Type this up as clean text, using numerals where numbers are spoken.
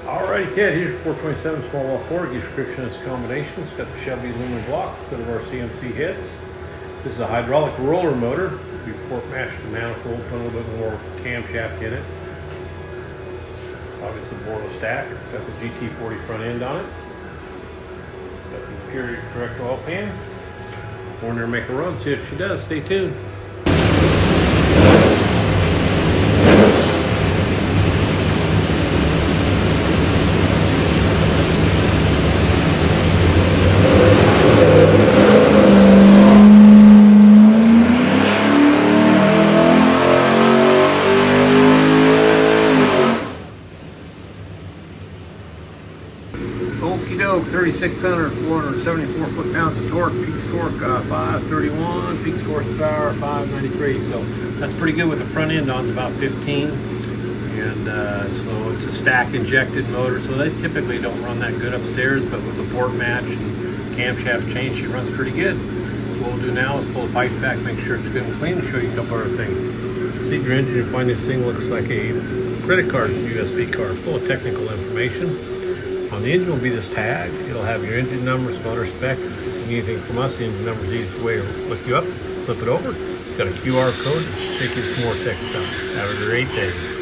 Alrighty, Ted, here's your 427 small wall Ford. Gives frictionless combinations. It's got the Shelby aluminum blocks instead of our CNC heads. This is a hydraulic roller motor. We port match the manifold, put a little bit more camshaft in it. Obviously, the Borla stack. Got the GT40 front end on it. Got the Imperial direct oil pan. We're going to make a run. See if she does. Stay tuned. Okie doke, 3,600, 474 foot-pounds of torque, peak torque 531, peak horsepower 593. So that's pretty good with the front end on. It's about 15, and so it's a stack injected motor. So they typically don't run that good upstairs, but with the port match and camshaft change, she runs pretty good. So what we'll do now is pull the pipe back, make sure it's good and clean, and show you a couple other things. See your engine, you'll find this thing looks like a credit card USB card, full of technical information. On the engine will be this tag. It'll have your engine numbers, motor specs. If you need anything from us, the engine number is the easiest way to look you up. Flip it over. It's got a QR code. Take you some more tech stuff. Have a great day.